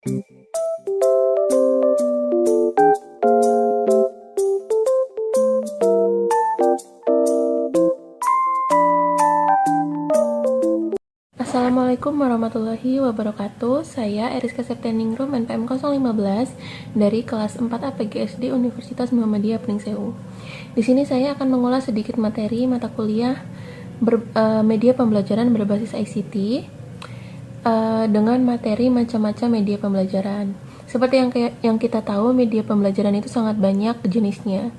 Assalamualaikum warahmatullahi wabarakatuh. Saya Eriska Septeningrum NPM 015 dari kelas 4 APGSD Universitas Muhammadiyah Peningsewu. Di sini saya akan mengulas sedikit materi mata kuliah media pembelajaran berbasis ICT dengan materi macam-macam media pembelajaran. Seperti yang kita tahu, media pembelajaran itu sangat banyak jenisnya.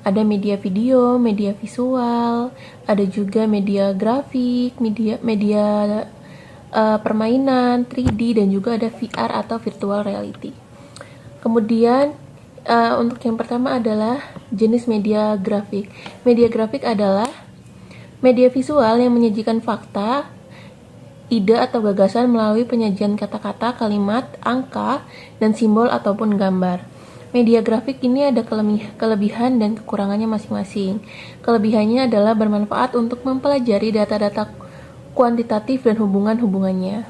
Ada media video, media visual, ada juga media grafik, media permainan 3D, dan juga ada VR atau virtual reality. Kemudian untuk yang pertama adalah jenis media grafik. Media grafik adalah media visual yang menyajikan fakta, ide atau gagasan melalui penyajian kata-kata, kalimat, angka, dan simbol ataupun gambar. Media grafik ini ada kelebihan dan kekurangannya masing-masing. Kelebihannya adalah bermanfaat untuk mempelajari data-data kuantitatif dan hubungan-hubungannya.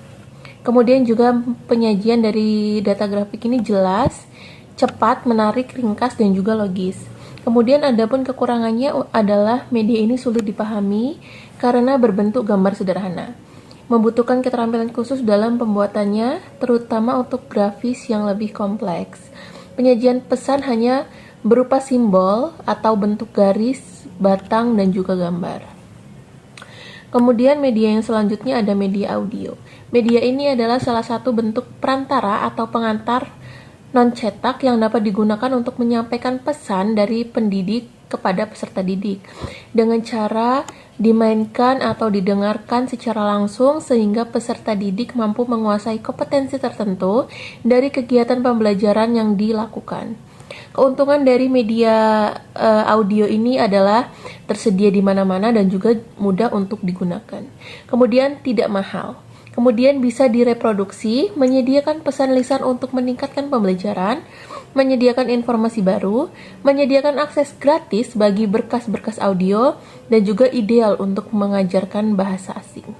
Kemudian juga penyajian dari data grafik ini jelas, cepat, menarik, ringkas, dan juga logis. Kemudian adapun kekurangannya adalah media ini sulit dipahami karena berbentuk gambar sederhana. Membutuhkan keterampilan khusus dalam pembuatannya, terutama untuk grafis yang lebih kompleks. Penyajian pesan hanya berupa simbol atau bentuk garis, batang, dan juga gambar. Kemudian media yang selanjutnya ada media audio. Media ini adalah salah satu bentuk perantara atau pengantar non-cetak yang dapat digunakan untuk menyampaikan pesan dari pendidik kepada peserta didik dengan cara dimainkan atau didengarkan secara langsung sehingga peserta didik mampu menguasai kompetensi tertentu dari kegiatan pembelajaran yang dilakukan. Keuntungan dari media audio ini adalah tersedia di mana-mana dan juga mudah untuk digunakan. Kemudian tidak mahal. Kemudian bisa direproduksi, menyediakan pesan lisan untuk meningkatkan pembelajaran, menyediakan informasi baru, menyediakan akses gratis bagi berkas-berkas audio, dan juga ideal untuk mengajarkan bahasa asing.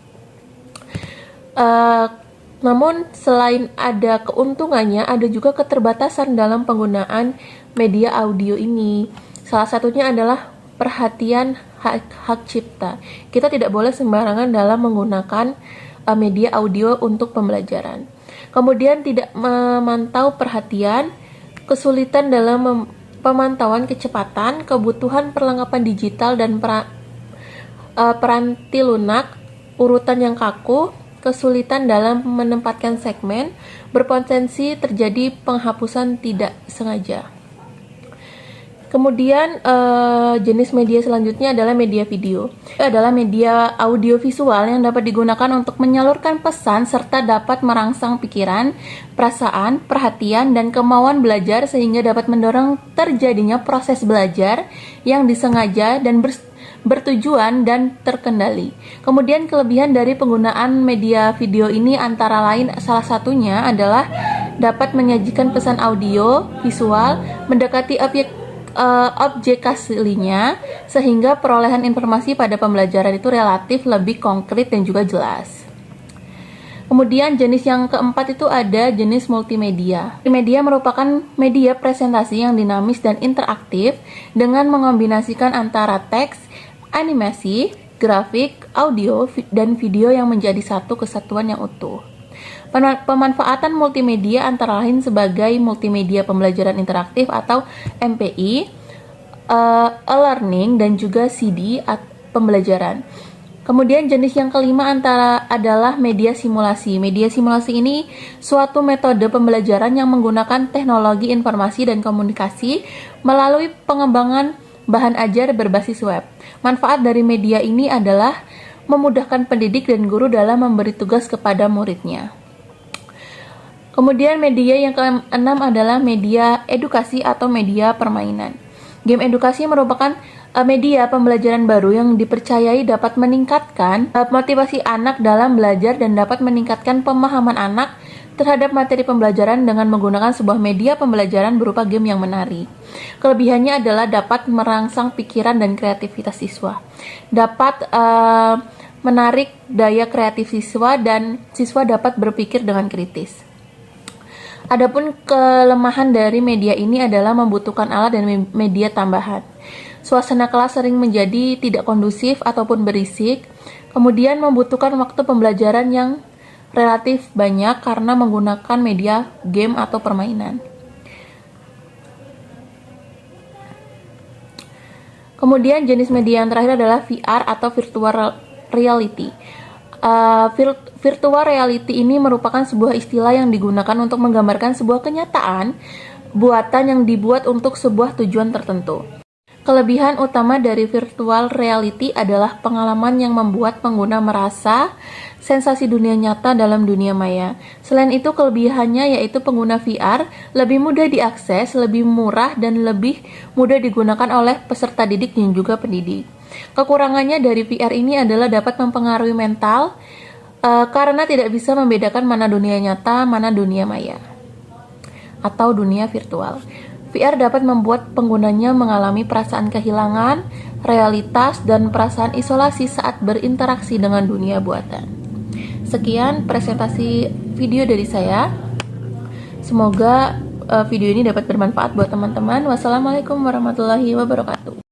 Namun selain ada keuntungannya, ada juga keterbatasan dalam penggunaan media audio ini. Salah satunya adalah perhatian hak cipta. Kita tidak boleh sembarangan dalam menggunakan media audio untuk pembelajaran. Kemudian tidak memantau perhatian, kesulitan dalam pemantauan kecepatan, kebutuhan perlengkapan digital dan peranti lunak, urutan yang kaku, kesulitan dalam menempatkan segmen, berpotensi terjadi penghapusan tidak sengaja. Kemudian jenis media selanjutnya adalah media video. Itu adalah media audio visual yang dapat digunakan untuk menyalurkan pesan serta dapat merangsang pikiran, perasaan, perhatian, dan kemauan belajar sehingga dapat mendorong terjadinya proses belajar yang disengaja dan bertujuan dan terkendali. Kemudian kelebihan dari penggunaan media video ini antara lain salah satunya adalah dapat menyajikan pesan audio, visual, mendekati objek aslinya sehingga perolehan informasi pada pembelajaran itu relatif lebih konkret dan juga jelas. Kemudian jenis yang keempat itu ada jenis multimedia. Multimedia merupakan media presentasi yang dinamis dan interaktif dengan mengombinasikan antara teks, animasi, grafik, audio, dan video yang menjadi satu kesatuan yang utuh. Pemanfaatan multimedia antara lain sebagai multimedia pembelajaran interaktif atau MPI, e-learning, dan juga CD pembelajaran. Kemudian jenis yang kelima adalah media simulasi. Media simulasi ini suatu metode pembelajaran yang menggunakan teknologi informasi dan komunikasi melalui pengembangan bahan ajar berbasis web. Manfaat dari media ini adalah memudahkan pendidik dan guru dalam memberi tugas kepada muridnya. Kemudian media yang keenam adalah media edukasi atau media permainan. Game edukasi merupakan media pembelajaran baru yang dipercayai dapat meningkatkan motivasi anak dalam belajar dan dapat meningkatkan pemahaman anak terhadap materi pembelajaran dengan menggunakan sebuah media pembelajaran berupa game yang menarik. Kelebihannya adalah dapat merangsang pikiran dan kreativitas siswa, dapat menarik daya kreatif siswa, dan siswa dapat berpikir dengan kritis. Adapun kelemahan dari media ini adalah membutuhkan alat dan media tambahan. Suasana kelas sering menjadi tidak kondusif ataupun berisik, kemudian membutuhkan waktu pembelajaran yang relatif banyak karena menggunakan media game atau permainan. Kemudian jenis media yang terakhir adalah VR atau virtual reality. Virtual reality ini merupakan sebuah istilah yang digunakan untuk menggambarkan sebuah kenyataan buatan yang dibuat untuk sebuah tujuan tertentu. Kelebihan utama dari virtual reality adalah pengalaman yang membuat pengguna merasa sensasi dunia nyata dalam dunia maya. Selain itu, kelebihannya yaitu pengguna VR lebih mudah diakses, lebih murah, dan lebih mudah digunakan oleh peserta didik dan juga pendidik. Kekurangannya dari VR ini adalah dapat mempengaruhi mental karena tidak bisa membedakan mana dunia nyata, mana dunia maya atau dunia virtual. VR dapat membuat penggunanya mengalami perasaan kehilangan, realitas, dan perasaan isolasi saat berinteraksi dengan dunia buatan. Sekian presentasi video dari saya. Semoga video ini dapat bermanfaat buat teman-teman. Wassalamualaikum warahmatullahi wabarakatuh.